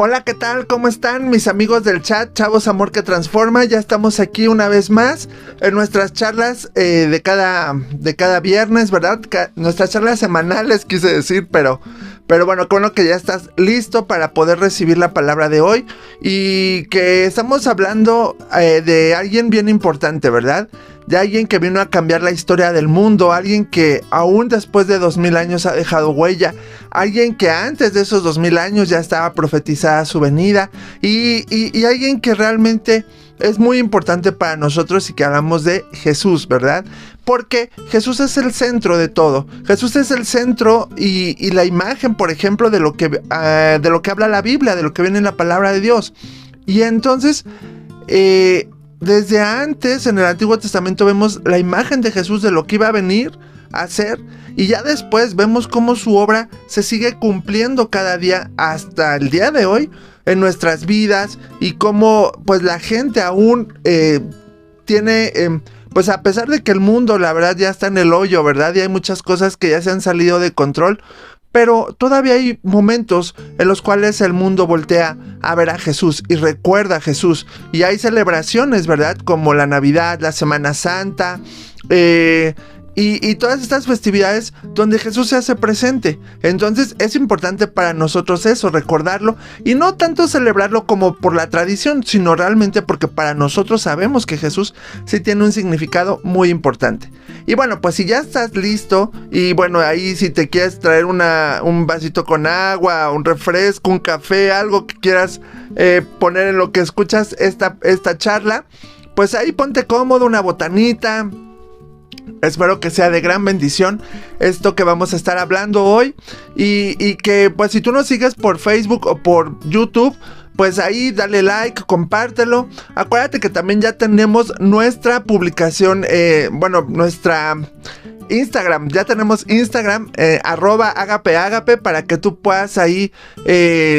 Hola, ¿qué tal? ¿Cómo están mis amigos del chat? Chavos Amor que Transforma. Ya estamos aquí una vez más en nuestras charlas de cada viernes, ¿verdad? Nuestras charlas semanales, quise decir, pero bueno, qué bueno que ya estás listo para poder recibir la palabra de hoy. Y que estamos hablando de alguien bien importante, ¿verdad? De alguien que vino a cambiar la historia del mundo, alguien que aún después de 2000 años ha dejado huella, alguien que antes de esos 2000 años ya estaba profetizada su venida, y alguien que realmente es muy importante para nosotros y que hablamos de Jesús, ¿verdad? Porque Jesús es el centro de todo. Jesús es el centro y la imagen, por ejemplo, de lo que habla la Biblia, de lo que viene en la palabra de Dios. Y entonces, desde antes, en el Antiguo Testamento, vemos la imagen de Jesús, de lo que iba a venir a hacer, y ya después vemos cómo su obra se sigue cumpliendo cada día hasta el día de hoy en nuestras vidas, y cómo pues la gente aún tiene, pues a pesar de que el mundo la verdad ya está en el hoyo, ¿verdad? Y hay muchas cosas que ya se han salido de control, pero todavía hay momentos en los cuales el mundo voltea a ver a Jesús y recuerda a Jesús. Y hay celebraciones, ¿verdad? Como la Navidad, la Semana Santa, y todas estas festividades donde Jesús se hace presente. Entonces es importante para nosotros eso, recordarlo, y no tanto celebrarlo como por la tradición, sino realmente porque para nosotros sabemos que Jesús sí tiene un significado muy importante. Y bueno, pues si ya estás listo, y bueno, ahí si te quieres traer un vasito con agua, un refresco, un café, algo que quieras poner en lo que escuchas esta charla, pues ahí ponte cómodo, una botanita. Espero que sea de gran bendición esto que vamos a estar hablando hoy, y que pues si tú nos sigues por Facebook o por YouTube, pues ahí dale like, compártelo. Acuérdate que también ya tenemos nuestra publicación, nuestra Instagram, ya tenemos Instagram, @agapeagape, para que tú puedas ahí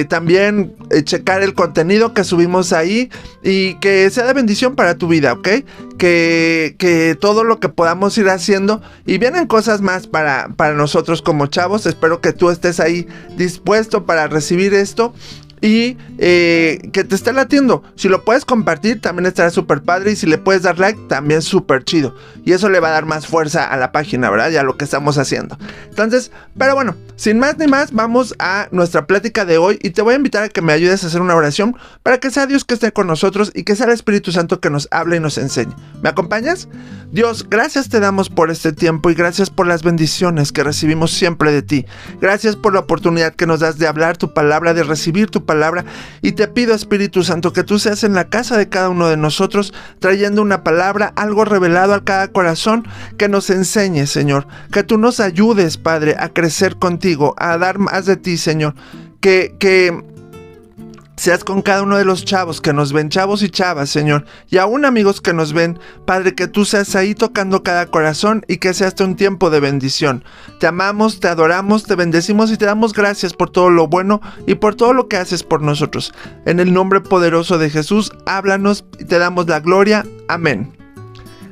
también checar el contenido que subimos ahí, y que sea de bendición para tu vida, ¿ok? Que todo lo que podamos ir haciendo, y vienen cosas más para nosotros como chavos. Espero que tú estés ahí dispuesto para recibir esto, y que te esté latiendo. Si lo puedes compartir, también estará súper padre, y si le puedes dar like, también súper chido, y eso le va a dar más fuerza a la página, ¿verdad? Y a lo que estamos haciendo. Entonces, pero bueno, sin más ni más, vamos a nuestra plática de hoy, y te voy a invitar a que me ayudes a hacer una oración para que sea Dios que esté con nosotros, y que sea el Espíritu Santo que nos hable y nos enseñe. ¿Me acompañas? Dios, gracias te damos por este tiempo, y gracias por las bendiciones que recibimos siempre de ti. Gracias por la oportunidad que nos das de hablar tu palabra, de recibir tu palabra, y te pido, Espíritu Santo, que tú seas en la casa de cada uno de nosotros, trayendo una palabra, algo revelado a cada corazón, que nos enseñe, Señor, que tú nos ayudes, Padre, a crecer contigo, a dar más de ti, Señor, que seas con cada uno de los chavos que nos ven, chavos y chavas, Señor, y aún amigos que nos ven, Padre, que tú seas ahí tocando cada corazón, y que sea este un tiempo de bendición. Te amamos, te adoramos, te bendecimos, y te damos gracias por todo lo bueno y por todo lo que haces por nosotros. En el nombre poderoso de Jesús, háblanos y te damos la gloria. Amén.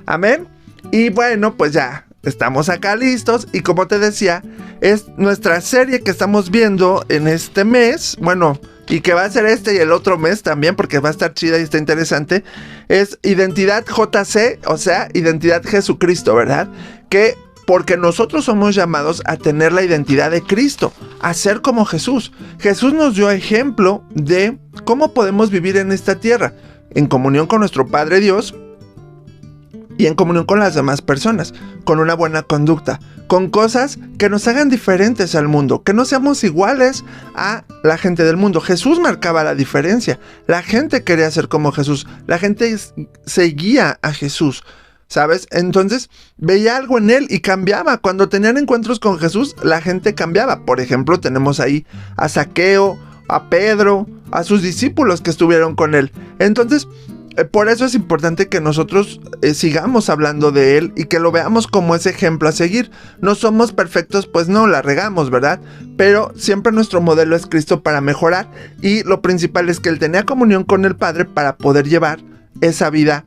Amén. Y bueno, pues ya estamos acá listos, y como te decía, es nuestra serie que estamos viendo en este mes, bueno, y que va a ser este y el otro mes también, porque va a estar chida y está interesante. Es Identidad JC, o sea, Identidad Jesucristo, ¿verdad? Que porque nosotros somos llamados a tener la identidad de Cristo, a ser como Jesús. Jesús nos dio ejemplo de cómo podemos vivir en esta tierra, en comunión con nuestro Padre Dios, y en comunión con las demás personas, con una buena conducta, con cosas que nos hagan diferentes al mundo, que no seamos iguales a la gente del mundo. Jesús marcaba la diferencia, la gente quería ser como Jesús, la gente seguía a Jesús, ¿sabes? Entonces veía algo en él y cambiaba. Cuando tenían encuentros con Jesús, la gente cambiaba. Por ejemplo, tenemos ahí a Zaqueo, a Pedro, a sus discípulos que estuvieron con él. Entonces, por eso es importante que nosotros sigamos hablando de él, y que lo veamos como ese ejemplo a seguir. No somos perfectos, pues no, la regamos, ¿verdad? Pero siempre nuestro modelo es Cristo para mejorar, y lo principal es que él tenía comunión con el Padre para poder llevar esa vida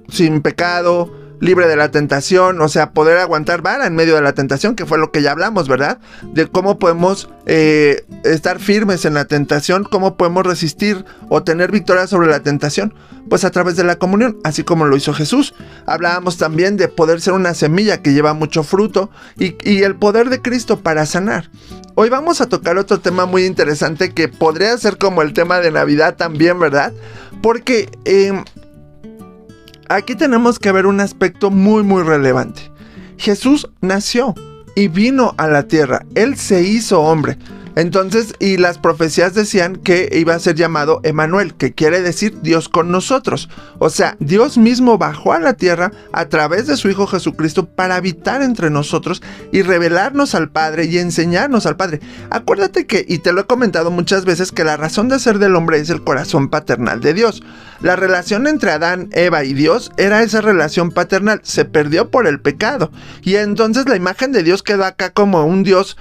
sin pecado, libre de la tentación, o sea, poder aguantar vara en medio de la tentación, que fue lo que ya hablamos, ¿verdad? De cómo podemos estar firmes en la tentación, cómo podemos resistir o tener victoria sobre la tentación, pues a través de la comunión, así como lo hizo Jesús. Hablábamos también de poder ser una semilla que lleva mucho fruto y el poder de Cristo para sanar. Hoy vamos a tocar otro tema muy interesante que podría ser como el tema de Navidad también, ¿verdad? Porque aquí tenemos que ver un aspecto muy muy relevante. Jesús nació y vino a la tierra. Él se hizo hombre. Entonces, y las profecías decían que iba a ser llamado Emmanuel, que quiere decir Dios con nosotros. O sea, Dios mismo bajó a la tierra a través de su Hijo Jesucristo para habitar entre nosotros y revelarnos al Padre y enseñarnos al Padre. Acuérdate que, y te lo he comentado muchas veces, que la razón de ser del hombre es el corazón paternal de Dios. La relación entre Adán, Eva y Dios era esa relación paternal. Se perdió por el pecado. Y entonces la imagen de Dios quedó acá como un Dios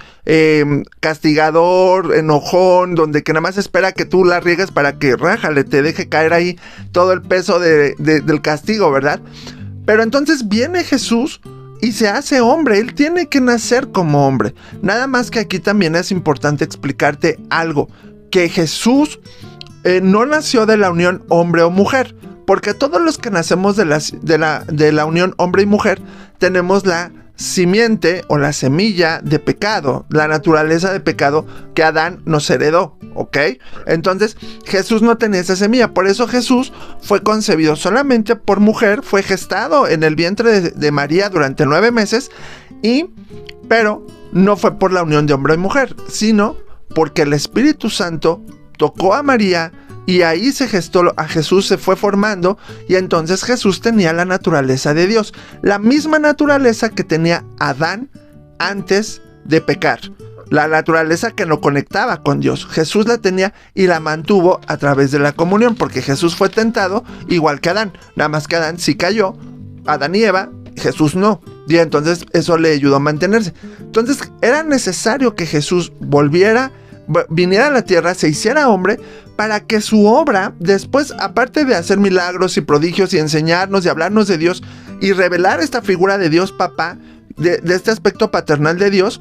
castigador, enojón, donde que nada más espera que tú la riegues para que rájale, te deje caer ahí todo el peso del castigo, ¿verdad? Pero entonces viene Jesús y se hace hombre. Él tiene que nacer como hombre. Nada más que aquí también es importante explicarte algo, que Jesús no nació de la unión hombre o mujer, porque todos los que nacemos de la unión hombre y mujer tenemos la simiente o la semilla de pecado, la naturaleza de pecado que Adán nos heredó, ¿ok? Entonces Jesús no tenía esa semilla, por eso Jesús fue concebido solamente por mujer, fue gestado en el vientre de María durante 9 meses, pero no fue por la unión de hombre y mujer, sino porque el Espíritu Santo tocó a María y ahí se gestó a Jesús, se fue formando, y entonces Jesús tenía la naturaleza de Dios, la misma naturaleza que tenía Adán antes de pecar, la naturaleza que lo conectaba con Dios. Jesús la tenía y la mantuvo a través de la comunión, porque Jesús fue tentado igual que Adán, nada más que Adán sí cayó, Adán y Eva, Jesús no, y entonces eso le ayudó a mantenerse. Entonces era necesario que Jesús viniera a la tierra, se hiciera hombre, para que su obra, después, aparte de hacer milagros y prodigios y enseñarnos y hablarnos de Dios y revelar esta figura de Dios Papá, de este aspecto paternal de Dios,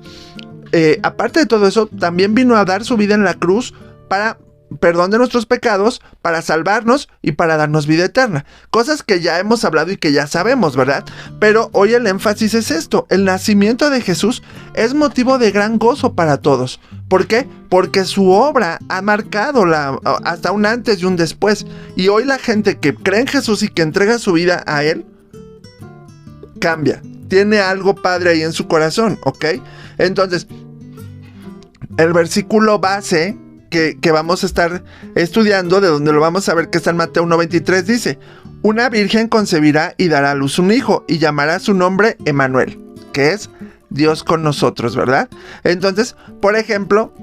aparte de todo eso, también vino a dar su vida en la cruz para perdón de nuestros pecados, para salvarnos y para darnos vida eterna. Cosas que ya hemos hablado y que ya sabemos, ¿verdad? Pero hoy el énfasis es esto: el nacimiento de Jesús es motivo de gran gozo para todos. ¿Por qué? Porque su obra ha marcado hasta un antes y un después. Y hoy la gente que cree en Jesús y que entrega su vida a Él, cambia. Tiene algo padre ahí en su corazón, ¿ok? Entonces, el versículo base que vamos a estar estudiando, de donde lo vamos a ver, que está en Mateo 1:23, dice: una virgen concebirá y dará a luz un hijo, y llamará su nombre Emmanuel, que es Dios con nosotros, ¿verdad? Entonces, por ejemplo,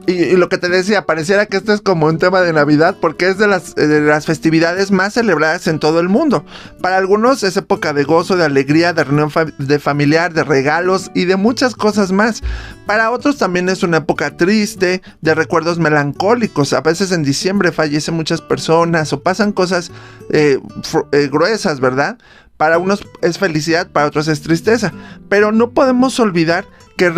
y lo que te decía, pareciera que esto es como un tema de Navidad, porque es de las festividades más celebradas en todo el mundo. Para algunos es época de gozo, de alegría, de reunión de familiar, de regalos y de muchas cosas más. Para otros también es una época triste, de recuerdos melancólicos. A veces en diciembre fallecen muchas personas o pasan cosas gruesas, ¿verdad? Para unos es felicidad, para otros es tristeza. Pero no podemos olvidar que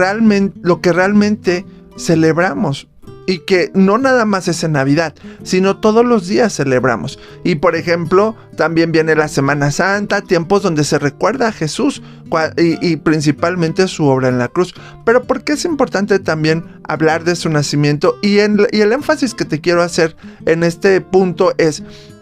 lo que realmente celebramos, y que no nada más es en Navidad, sino todos los días celebramos. Y por ejemplo, también viene la Semana Santa, tiempos donde se recuerda a Jesús y principalmente su obra en la cruz. Pero ¿por qué es importante también hablar de su nacimiento? Y el énfasis que te quiero hacer en este punto es: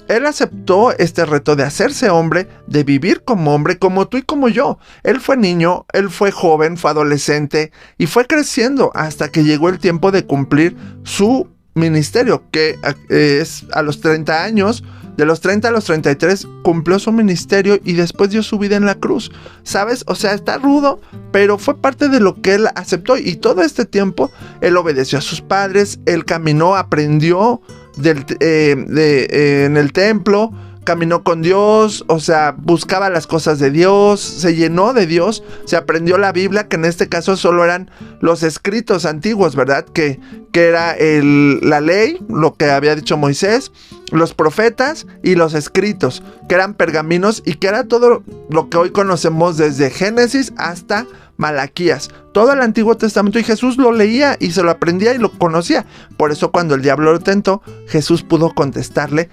Él aceptó este reto de hacerse hombre, de vivir como hombre, como tú y como yo. Él fue niño, él fue joven, fue adolescente y fue creciendo hasta que llegó el tiempo de cumplir su ministerio, que es a los 30 años. De los 30 a los 33 cumplió su ministerio y después dio su vida en la cruz. ¿Sabes? O sea, está rudo, pero fue parte de lo que él aceptó. Y todo este tiempo él obedeció a sus padres, él caminó, aprendió en el templo, caminó con Dios, o sea, buscaba las cosas de Dios, se llenó de Dios, se aprendió la Biblia, que en este caso solo eran los escritos antiguos, ¿verdad? Que era la ley, lo que había dicho Moisés, los profetas y los escritos, que eran pergaminos y que era todo lo que hoy conocemos desde Génesis hasta Malaquías, todo el Antiguo Testamento, y Jesús lo leía y se lo aprendía y lo conocía. Por eso cuando el diablo lo tentó, Jesús pudo contestarle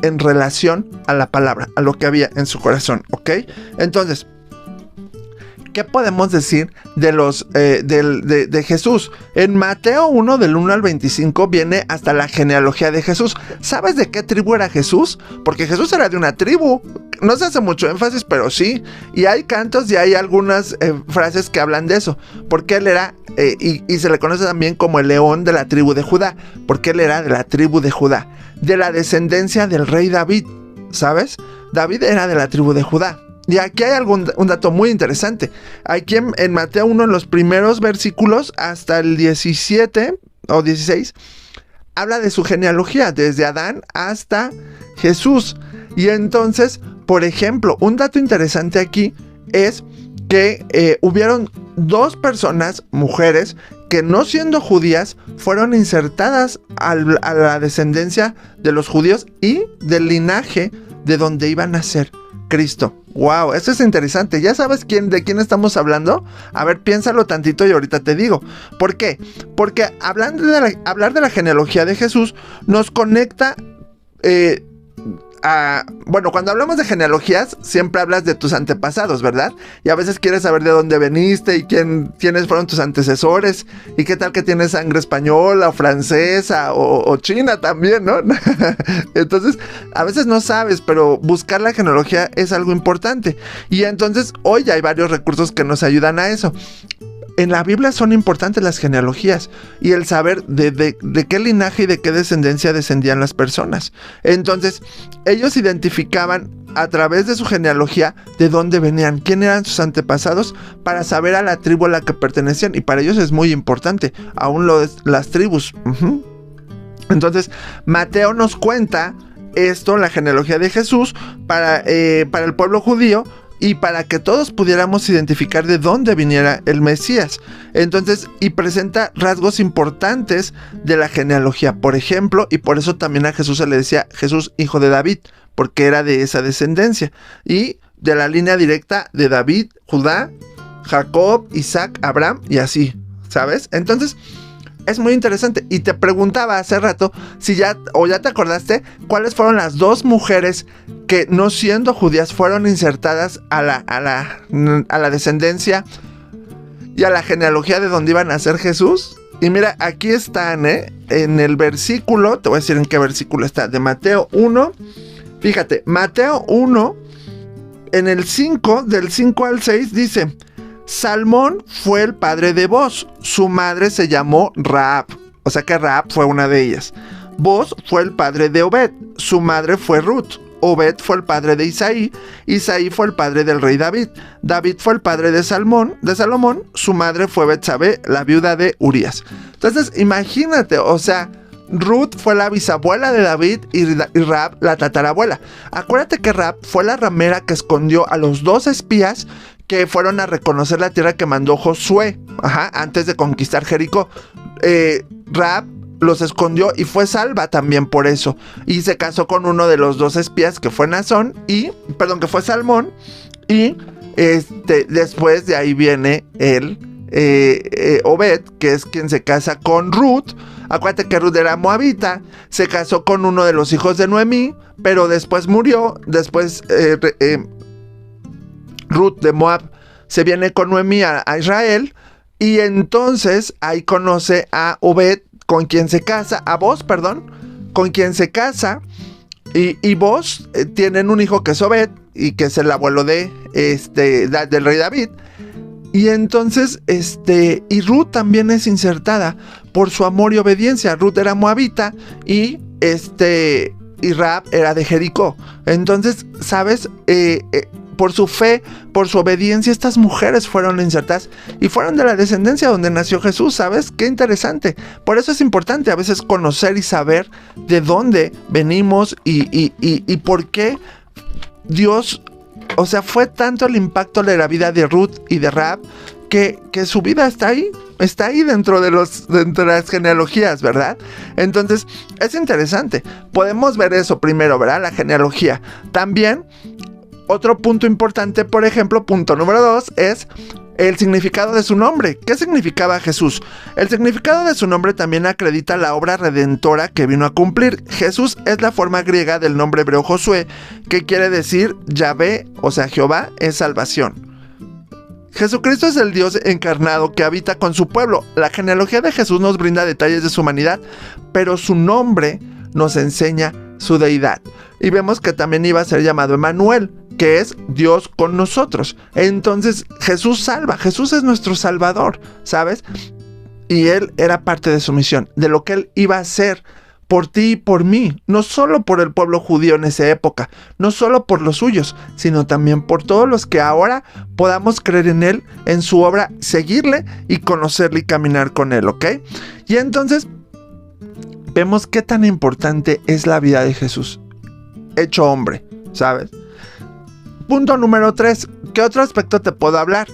en relación a la palabra, a lo que había en su corazón, ¿ok? Entonces, ¿qué podemos decir de Jesús? En Mateo 1, del 1 al 25, viene hasta la genealogía de Jesús. ¿Sabes de qué tribu era Jesús? Porque Jesús era de una tribu. No se hace mucho énfasis, pero sí. Y hay cantos y hay algunas frases que hablan de eso. Porque él era, y se le conoce también como el león de la tribu de Judá. Porque él era de la tribu de Judá, de la descendencia del rey David, ¿sabes? David era de la tribu de Judá. Y aquí hay un dato muy interesante. Aquí en Mateo 1, en los primeros versículos, hasta el 17 o 16, habla de su genealogía, desde Adán hasta Jesús. Y entonces, por ejemplo, un dato interesante aquí es que hubieron 2 personas, mujeres, que no siendo judías, fueron insertadas a la descendencia de los judíos y del linaje de donde iba a nacer Cristo. Wow, esto es interesante. ¿Ya sabes de quién estamos hablando? A ver, piénsalo tantito y ahorita te digo. ¿Por qué? Porque hablar de la genealogía de Jesús nos conecta bueno, cuando hablamos de genealogías, siempre hablas de tus antepasados, ¿verdad? Y a veces quieres saber de dónde veniste y quiénes fueron tus antecesores. Y qué tal que tienes sangre española o francesa o china también, ¿no? Entonces, a veces no sabes, pero buscar la genealogía es algo importante. Y entonces, hoy ya hay varios recursos que nos ayudan a eso. En la Biblia son importantes las genealogías y el saber de qué linaje y de qué descendencia descendían las personas. Entonces, ellos identificaban a través de su genealogía de dónde venían, quién eran sus antepasados, para saber a la tribu a la que pertenecían. Y para ellos es muy importante, aún las tribus. Entonces, Mateo nos cuenta esto, la genealogía de Jesús, para el pueblo judío, y para que todos pudiéramos identificar de dónde viniera el Mesías. Entonces, y presenta rasgos importantes de la genealogía. Por ejemplo, y por eso también a Jesús se le decía Jesús, hijo de David, porque era de esa descendencia. Y de la línea directa de David, Judá, Jacob, Isaac, Abraham y así, ¿sabes? Entonces, es muy interesante. Y te preguntaba hace rato si ya te acordaste cuáles fueron las 2 mujeres que, no siendo judías, fueron insertadas a la descendencia y a la genealogía de donde iban a nacer Jesús. Y mira, aquí están, en el versículo, te voy a decir en qué versículo está, de Mateo 1. Fíjate, Mateo 1, en el 5, del 5 al 6, dice: Salmón fue el padre de Boz, su madre se llamó Rahab, o sea que Rahab fue una de ellas. Boz fue el padre de Obed, su madre fue Ruth. Obed fue el padre de Isaí, Isaí fue el padre del rey David. David fue el padre de Salomón, su madre fue Betsabé, la viuda de Urías. Entonces imagínate, o sea, Ruth fue la bisabuela de David y Rahab la tatarabuela. Acuérdate que Rahab fue la ramera que escondió a los 2 espías que fueron a reconocer la tierra que mandó Josué, antes de conquistar Jericó. Rahab los escondió y fue salva también por eso. Y se casó con uno de los 2 espías, que fue que fue Salmón. Y después de ahí viene Obed, que es quien se casa con Ruth. Acuérdate que Ruth era moabita, se casó con uno de los hijos de Noemí, pero después murió. Después Ruth de Moab se viene con Noemí a Israel, y entonces ahí conoce a Obed, con quien se casa, con quien se casa, y Boz tienen un hijo que es Obed, y que es el abuelo del rey David. Y entonces, y Ruth también es insertada por su amor y obediencia. Ruth era moabita y Rahab era de Jericó. Entonces, ¿sabes? por su fe, por su obediencia, estas mujeres fueron insertadas y fueron de la descendencia donde nació Jesús, ¿sabes? Qué interesante. Por eso es importante a veces conocer y saber de dónde venimos y por qué Dios, o sea, fue tanto el impacto de la vida de Ruth y de Rahab que su vida está ahí dentro de las genealogías, ¿verdad? Entonces, es interesante. Podemos ver eso primero, ¿verdad? La genealogía. También, otro punto importante, por ejemplo, punto número 2, es el significado de su nombre. ¿Qué significaba Jesús? El significado de su nombre también acredita la obra redentora que vino a cumplir. Jesús es la forma griega del nombre hebreo Josué, que quiere decir Yahvé, o sea, Jehová es salvación. Jesucristo es el Dios encarnado que habita con su pueblo. La genealogía de Jesús nos brinda detalles de su humanidad, pero su nombre nos enseña su deidad. Y vemos que también iba a ser llamado Emmanuel, que es Dios con nosotros. Entonces Jesús salva, Jesús es nuestro Salvador, ¿sabes? Y Él era parte de su misión, de lo que Él iba a hacer por ti y por mí, no solo por el pueblo judío en esa época, no solo por los suyos, sino también por todos los que ahora podamos creer en Él, en su obra, seguirle y conocerle y caminar con Él, ¿ok? Y entonces vemos qué tan importante es la vida de Jesús, hecho hombre, ¿sabes? Punto número 3, ¿qué otro aspecto te puedo hablar?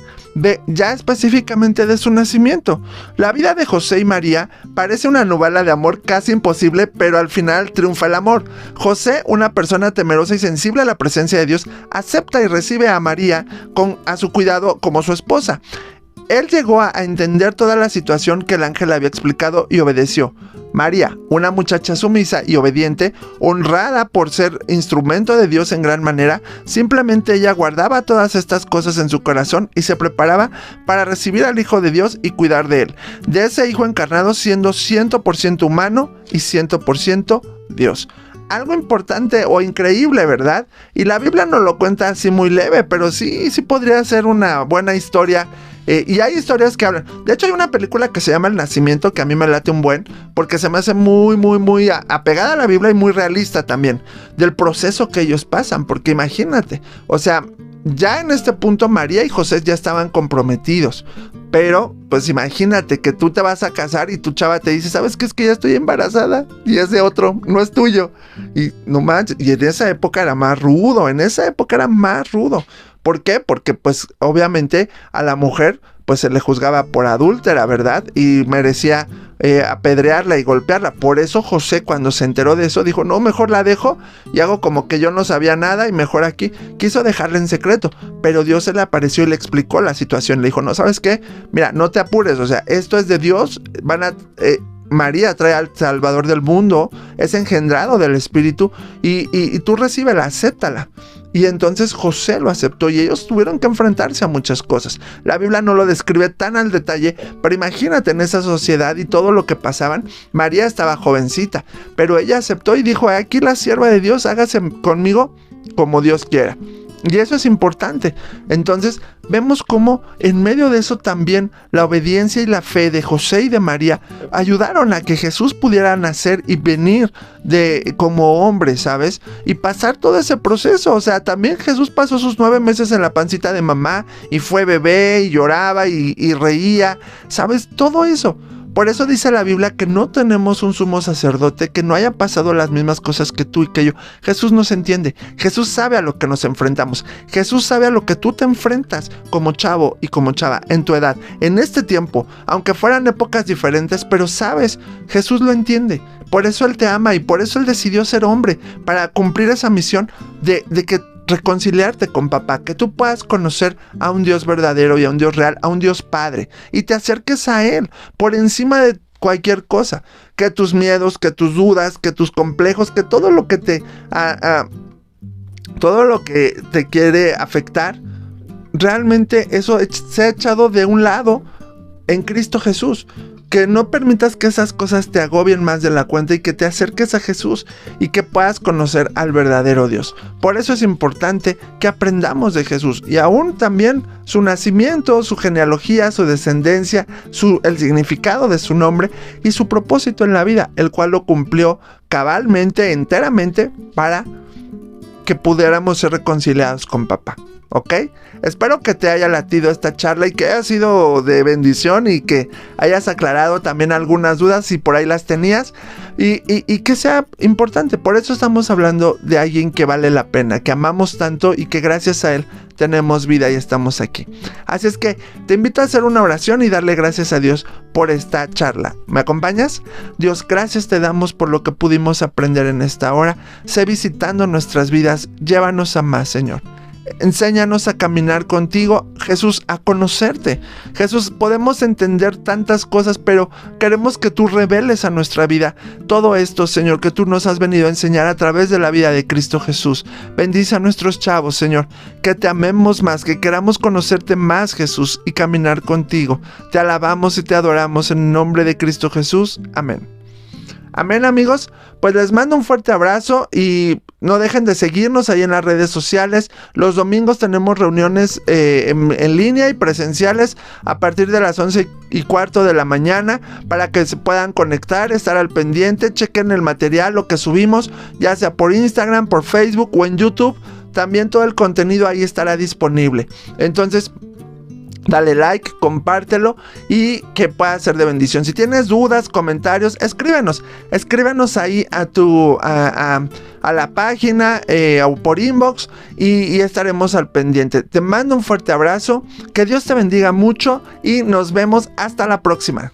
Ya específicamente de su nacimiento. La vida de José y María parece una novela de amor casi imposible, pero al final triunfa el amor. José, una persona temerosa y sensible a la presencia de Dios, acepta y recibe a María a su cuidado como su esposa. Él llegó a entender toda la situación que el ángel había explicado y obedeció. María, una muchacha sumisa y obediente, honrada por ser instrumento de Dios en gran manera, simplemente ella guardaba todas estas cosas en su corazón y se preparaba para recibir al Hijo de Dios y cuidar de él, de ese Hijo encarnado siendo 100% humano y 100% Dios. Algo importante o increíble, ¿verdad? Y la Biblia nos lo cuenta así muy leve, pero sí podría ser una buena historia. Y hay historias que hablan. De hecho, hay una película que se llama El Nacimiento, que a mí me late un buen, porque se me hace muy apegada a la Biblia y muy realista también, del proceso que ellos pasan. Porque imagínate, o sea, ya en este punto María y José ya estaban comprometidos. Pero, pues imagínate que tú te vas a casar y tu chava te dice, ¿sabes qué? Es que ya estoy embarazada y es de otro, no es tuyo. Y no manches, y en esa época era más rudo, ¿Por qué? Porque pues obviamente a la mujer pues se le juzgaba por adúltera, ¿verdad? Y merecía apedrearla y golpearla. Por eso José, cuando se enteró de eso, dijo, no, mejor la dejo y hago como que yo no sabía nada y mejor aquí. Quiso dejarla en secreto, pero Dios se le apareció y le explicó la situación. Le dijo, no, ¿sabes qué? Mira, no te apures, o sea, esto es de Dios, María trae al Salvador del mundo, es engendrado del Espíritu y tú recíbela, acéptala. Y entonces José lo aceptó y ellos tuvieron que enfrentarse a muchas cosas. La Biblia no lo describe tan al detalle, pero imagínate en esa sociedad y todo lo que pasaban. María estaba jovencita, pero ella aceptó y dijo, aquí la sierva de Dios, hágase conmigo como Dios quiera. Y eso es importante. Entonces vemos cómo en medio de eso también la obediencia y la fe de José y de María ayudaron a que Jesús pudiera nacer y venir como hombre, ¿sabes? Y pasar todo ese proceso. O sea, también Jesús pasó sus 9 meses en la pancita de mamá y fue bebé y lloraba y reía, ¿sabes? Todo eso. Por eso dice la Biblia que no tenemos un sumo sacerdote que no haya pasado las mismas cosas que tú y que yo. Jesús nos entiende. Jesús sabe a lo que nos enfrentamos. Jesús sabe a lo que tú te enfrentas como chavo y como chava en tu edad. En este tiempo, aunque fueran épocas diferentes, pero sabes, Jesús lo entiende. Por eso Él te ama y por eso Él decidió ser hombre, para cumplir esa misión de que reconciliarte con papá, que tú puedas conocer a un Dios verdadero y a un Dios real, a un Dios Padre, y te acerques a Él por encima de cualquier cosa, que tus miedos, que tus dudas, que tus complejos, que todo lo que te quiere afectar, realmente eso se ha echado de un lado en Cristo Jesús. Que no permitas que esas cosas te agobien más de la cuenta y que te acerques a Jesús y que puedas conocer al verdadero Dios. Por eso es importante que aprendamos de Jesús y aún también su nacimiento, su genealogía, su descendencia, el significado de su nombre y su propósito en la vida, el cual lo cumplió cabalmente, enteramente, para que pudiéramos ser reconciliados con papá. ¿ok? Espero que te haya latido esta charla y que haya sido de bendición y que hayas aclarado también algunas dudas si por ahí las tenías y que sea importante. Por eso estamos hablando de alguien que vale la pena, que amamos tanto y que gracias a él tenemos vida y estamos aquí. Así es que te invito a hacer una oración y darle gracias a Dios por esta charla. ¿Me acompañas? Dios, gracias te damos por lo que pudimos aprender en esta hora. Sé visitando nuestras vidas, llévanos a más, Señor. Enséñanos a caminar contigo, Jesús, a conocerte. Jesús, podemos entender tantas cosas, pero queremos que tú reveles a nuestra vida todo esto, Señor, que tú nos has venido a enseñar a través de la vida de Cristo Jesús. Bendice a nuestros chavos, Señor, que te amemos más, que queramos conocerte más, Jesús, y caminar contigo. Te alabamos y te adoramos en el nombre de Cristo Jesús. Amén. Amén, amigos. Pues les mando un fuerte abrazo y no dejen de seguirnos ahí en las redes sociales. Los domingos tenemos reuniones en línea y presenciales a partir de las 11:15 de la mañana para que se puedan conectar, estar al pendiente, chequen el material, lo que subimos, ya sea por Instagram, por Facebook o en YouTube. También todo el contenido ahí estará disponible. Entonces, dale like, compártelo y que pueda ser de bendición. Si tienes dudas, comentarios, escríbenos ahí a la página o por inbox y estaremos al pendiente. Te mando un fuerte abrazo, que Dios te bendiga mucho y nos vemos hasta la próxima.